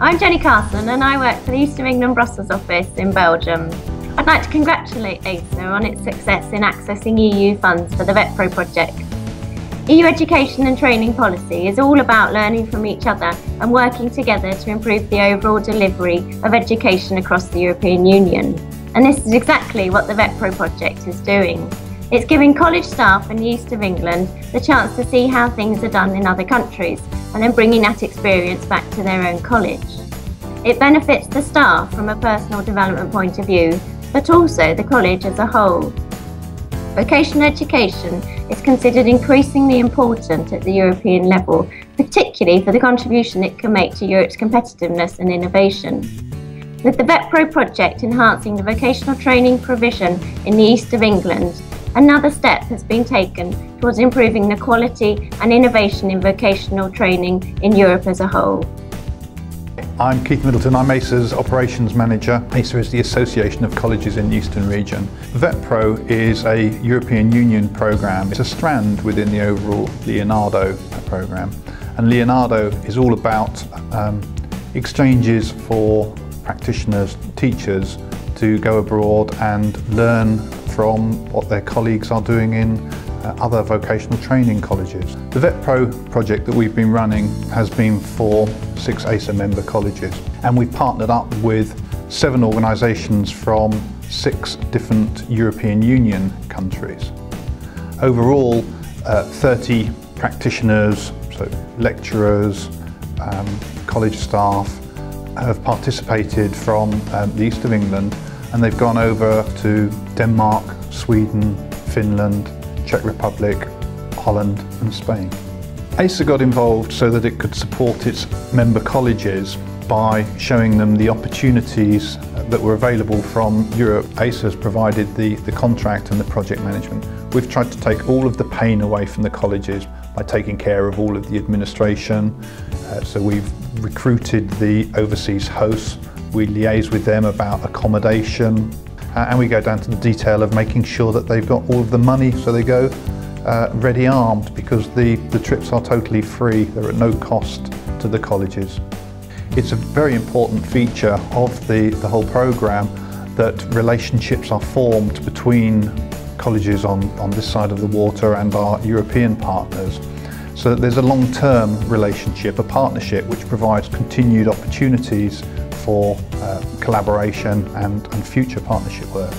I'm Jenny Carson and I work for the East of England Brussels office in Belgium. I'd like to congratulate ASA on its success in accessing EU funds for the VETPRO project. EU education and training policy is all about learning from each other and working together to improve the overall delivery of education across the European Union. And this is exactly what the VETPRO project is doing. It's giving college staff in the East of England the chance to see how things are done in other countries and then bringing that experience back to their own college. It benefits the staff from a personal development point of view, but also the college as a whole. Vocational education is considered increasingly important at the European level, particularly for the contribution it can make to Europe's competitiveness and innovation. With the VETPRO project enhancing the vocational training provision in the East of England, another step has been taken towards improving the quality and innovation in vocational training in Europe as a whole. I'm Keith Middleton, I'm ASA's Operations Manager. ASA is the Association of Colleges in the Eastern Region. VETPRO is a European Union programme. It's a strand within the overall Leonardo programme. And Leonardo is all about exchanges for practitioners, teachers to go abroad and learn from what their colleagues are doing in other vocational training colleges. The VETPRO project that we've been running has been for 6 ASA member colleges, and we've partnered up with 7 organisations from 6 different European Union countries. Overall, 30 practitioners, so lecturers, college staff have participated from the East of England, and they've gone over to Denmark, Sweden, Finland, Czech Republic, Holland and Spain. ASA got involved so that it could support its member colleges by showing them the opportunities that were available from Europe. ASA has provided the contract and the project management. We've tried to take all of the pain away from the colleges by taking care of all of the administration. So we've recruited the overseas hosts, we liaise with them about accommodation, and we go down to the detail of making sure that they've got all of the money so they go ready armed, because the trips are totally free, they're at no cost to the colleges. It's a very important feature of the whole programme that relationships are formed between colleges on this side of the water and our European partners, so that there's a long-term relationship, a partnership which provides continued opportunities for collaboration and future partnership work.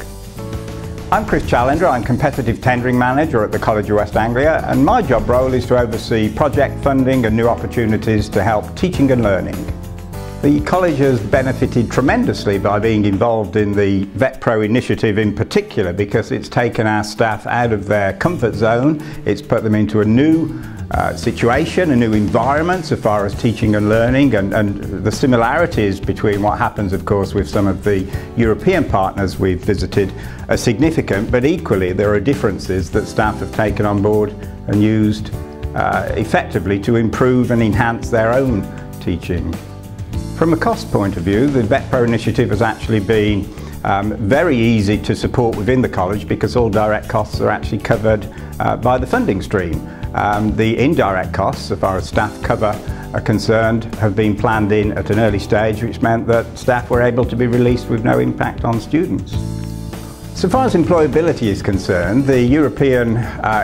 I'm Chris Challenger, I'm Competitive Tendering Manager at the College of West Anglia, and my job role is to oversee project funding and new opportunities to help teaching and learning. The college has benefited tremendously by being involved in the VETPRO initiative in particular, because it's taken our staff out of their comfort zone, it's put them into a new situation, a new environment so far as teaching and learning, and the similarities between what happens of course with some of the European partners we've visited are significant, but equally there are differences that staff have taken on board and used effectively to improve and enhance their own teaching. From a cost point of view, the VETPRO initiative has actually been very easy to support within the college, because all direct costs are actually covered by the funding stream. The indirect costs, so far as staff cover are concerned, have been planned in at an early stage, which meant that staff were able to be released with no impact on students. So far as employability is concerned, the European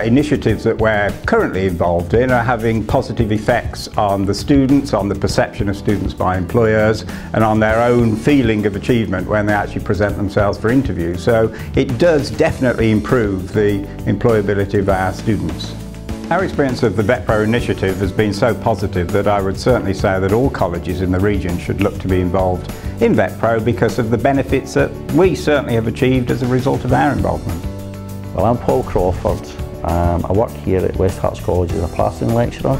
initiatives that we're currently involved in are having positive effects on the students, on the perception of students by employers, and on their own feeling of achievement when they actually present themselves for interviews. So it does definitely improve the employability of our students. Our experience of the VETPRO initiative has been so positive that I would certainly say that all colleges in the region should look to be involved in VETPRO because of the benefits that we certainly have achieved as a result of our involvement. Well, I'm Paul Crawford. I work here at West Herts College as a plastering lecturer.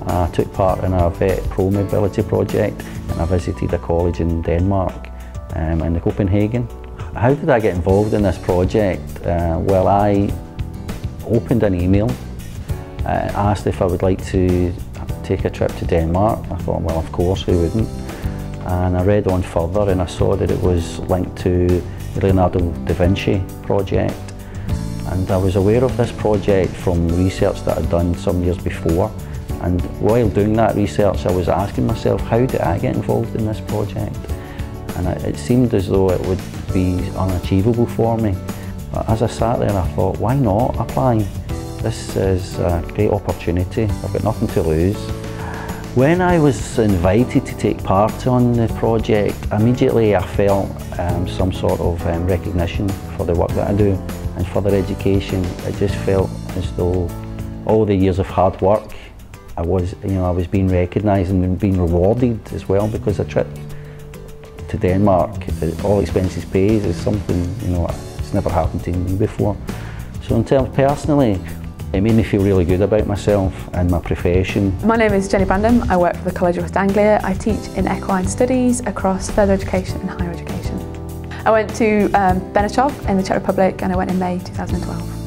I took part in our VETPRO mobility project, and I visited a college in Denmark and Copenhagen. How did I get involved in this project? Well, I opened an email, asked if I would like to take a trip to Denmark. I thought, well, of course, who wouldn't? And I read on further and I saw that it was linked to the Leonardo da Vinci project. And I was aware of this project from research that I'd done some years before, And while doing that research, I was asking myself, how did I get involved in this project? And it seemed as though it would be unachievable for me. But as I sat there, I thought, why not apply? This is a great opportunity. I've got nothing to lose. When I was invited to take part on the project, immediately I felt some sort of recognition for the work that I do and further education. It just felt as though all the years of hard work, I was being recognised and being rewarded as well, because a trip to Denmark, all expenses paid, is something it's never happened to me before. So in terms personally, it made me feel really good about myself and my profession. My name is Jenny Brandon. I work for the College of West Anglia. I teach in equine studies across further education and higher education. I went to Benešov in the Czech Republic and I went in May 2012.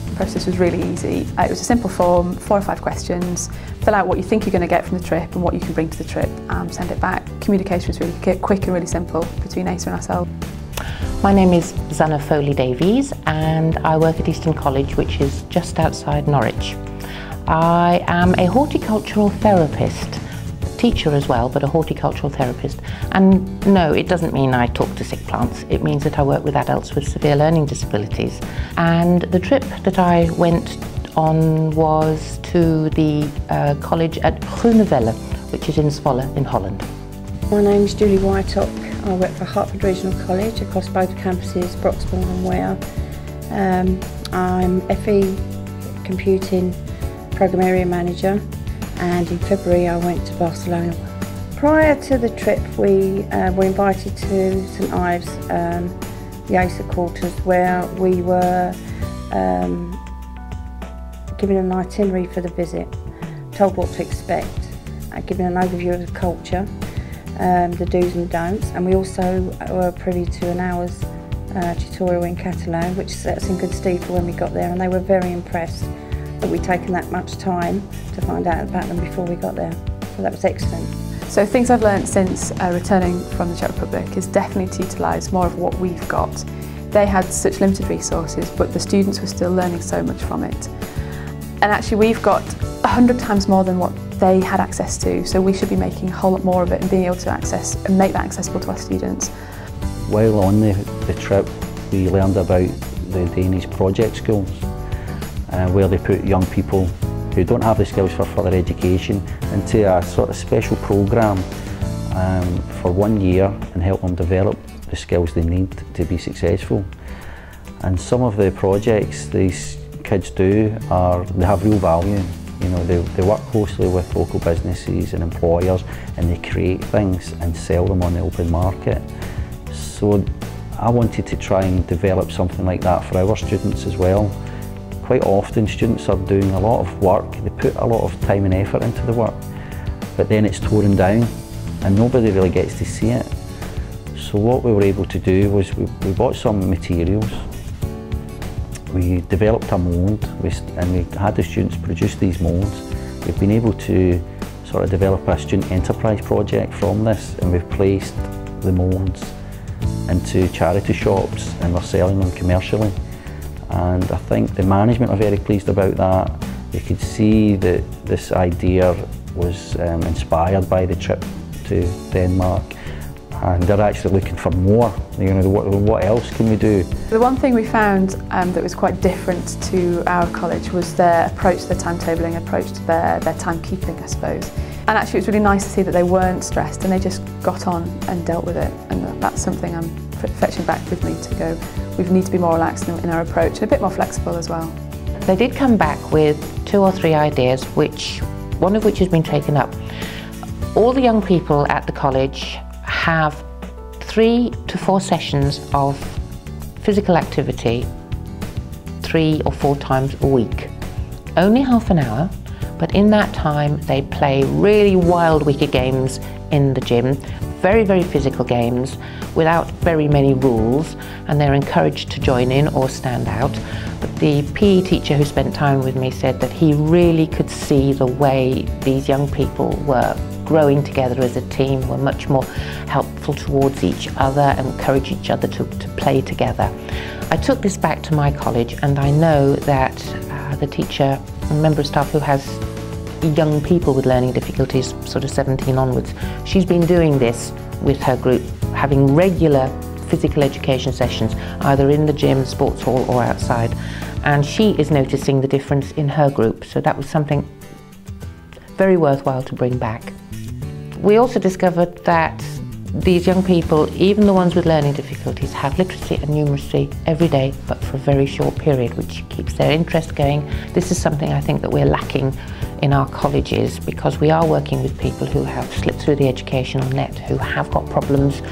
The process was really easy. It was a simple form, 4 or 5 questions, fill out what you think you're going to get from the trip and what you can bring to the trip, send it back. Communication was really quick and really simple between ASA and ourselves. My name is Zanna Foley-Davies and I work at Eastern College, which is just outside Norwich. I am a horticultural therapist, teacher as well, but a horticultural therapist. And no, it doesn't mean I talk to sick plants. It means that I work with adults with severe learning disabilities. And the trip that I went on was to the college at Groenevelde, which is in Zwolle in Holland. My name is Julie Whiteock. I work for Hertford Regional College across both campuses, Broxbourne and Ware. I'm FE Computing Programme Area Manager, and in February I went to Barcelona. Prior to the trip we were invited to St Ives, the ASA quarters, where we were given an itinerary for the visit, told what to expect, given an overview of the culture, the do's and don'ts, and we also were privy to an hour's tutorial in Catalan, which set us in good stead for when we got there, and they were very impressed that we'd taken that much time to find out about them before we got there. So that was excellent. So things I've learned since returning from the Czech Republic is definitely to utilise more of what we've got. They had such limited resources, but the students were still learning so much from it. And actually we've got 100 times more than what they had access to, so we should be making a whole lot more of it and being able to access and make that accessible to our students. While on the trip, we learned about the Danish project schools, where they put young people who don't have the skills for further education into a sort of special programme for 1 year and help them develop the skills they need to be successful. And some of the projects these kids do they have real value. They work closely with local businesses and employers, and they create things and sell them on the open market. So I wanted to try and develop something like that for our students as well. Quite often students are doing a lot of work, they put a lot of time and effort into the work, but then it's torn down and nobody really gets to see it. So what we were able to do was we bought some materials, we developed a mould, and we had the students produce these moulds. We've been able to sort of develop a student enterprise project from this, and we've placed the moulds into charity shops and we're selling them commercially. And I think the management are very pleased about that. You could see that this idea was inspired by the trip to Denmark, and they're actually looking for more. What else can we do? The one thing we found that was quite different to our college was their approach to the timetabling, approach to their timekeeping, I suppose. And actually it was really nice to see that they weren't stressed and they just got on and dealt with it, and that's something I'm fetching back with me to go, we need to be more relaxed in our approach and a bit more flexible as well. They did come back with 2 or 3 ideas, one of which has been taken up. All the young people at the college have 3 to 4 sessions of physical activity 3 or 4 times a week. Only half an hour, but in that time they play really wild, wicked games in the gym, very, very physical games without very many rules, and they're encouraged to join in or stand out. But the PE teacher who spent time with me said that he really could see the way these young people were growing together as a team, were much more helpful towards each other and encourage each other to play together. I took this back to my college, and I know that the teacher and member of staff who has young people with learning difficulties, sort of 17 onwards. She's been doing this with her group, having regular physical education sessions, either in the gym, sports hall or outside. And she is noticing the difference in her group, so that was something very worthwhile to bring back. We also discovered that these young people, even the ones with learning difficulties, have literacy and numeracy every day, but for a very short period, which keeps their interest going. This is something I think that we're lacking in our colleges, because we are working with people who have slipped through the educational net, who have got problems,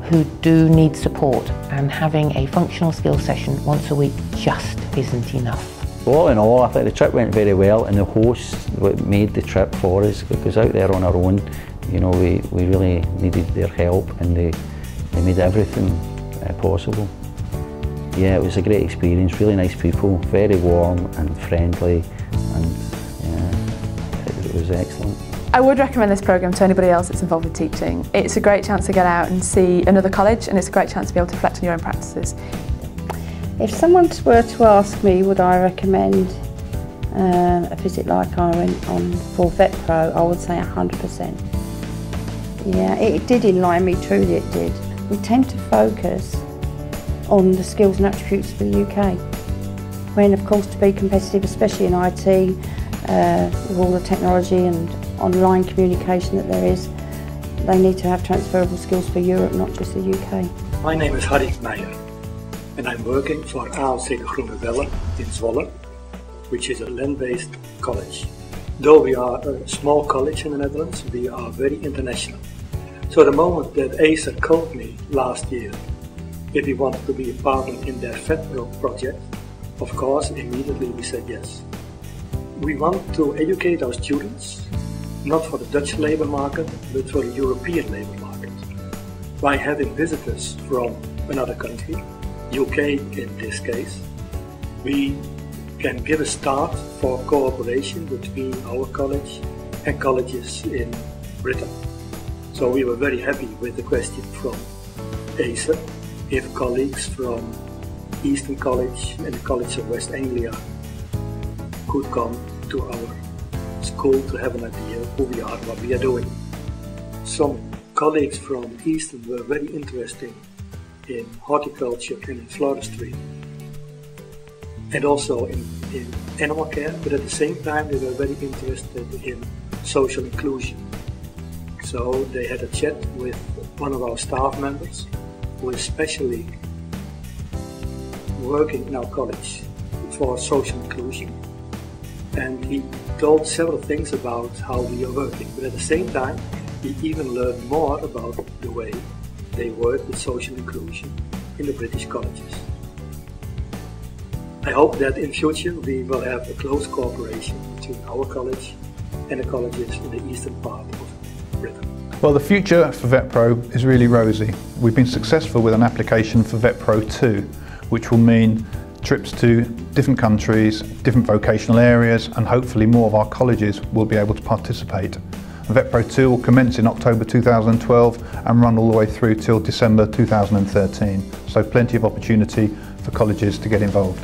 who do need support, and having a functional skills session once a week just isn't enough. All in all, I think the trip went very well, and the hosts made the trip for us, because out there on our own, you know, we really needed their help, and they made everything possible. Yeah, it was a great experience, really nice people, very warm and friendly, and yeah, it was excellent. I would recommend this programme to anybody else that's involved with teaching. It's a great chance to get out and see another college, and it's a great chance to be able to reflect on your own practices. If someone were to ask me would I recommend a visit like I went on for VETPRO, I would say 100%. Yeah, it did enlighten me, truly it did. We tend to focus on the skills and attributes of the UK, when of course to be competitive, especially in IT, with all the technology and online communication that there is, they need to have transferable skills for Europe, not just the UK. My name is Harry Meijer, and I'm working for ALC de Groene Welle in Zwolle, which is a land-based college. Though we are a small college in the Netherlands, we are very international. So the moment that Acer called me last year if we wanted to be a partner in their VETPRO project, of course immediately we said yes. We want to educate our students, not for the Dutch labour market, but for the European labour market, by having visitors from another country, UK in this case. We can give a start for cooperation between our college and colleges in Britain. So we were very happy with the question from Acer, if colleagues from Eastern College and the College of West Anglia could come to our school to have an idea of who we are and what we are doing. Some colleagues from Eastern were very interested in horticulture and in floristry, and also in animal care, but at the same time they were very interested in social inclusion. So they had a chat with one of our staff members who is specially working in our college for social inclusion, and he told several things about how we are working, but at the same time he even learned more about the way they work with social inclusion in the British colleges. I hope that in future we will have a close cooperation between our college and the colleges in the eastern part of Britain. Well, the future for VETPRO is really rosy. We've been successful with an application for VETPRO 2, which will mean trips to different countries, different vocational areas, and hopefully more of our colleges will be able to participate. VETPRO 2 will commence in October 2012 and run all the way through till December 2013, so plenty of opportunity for colleges to get involved.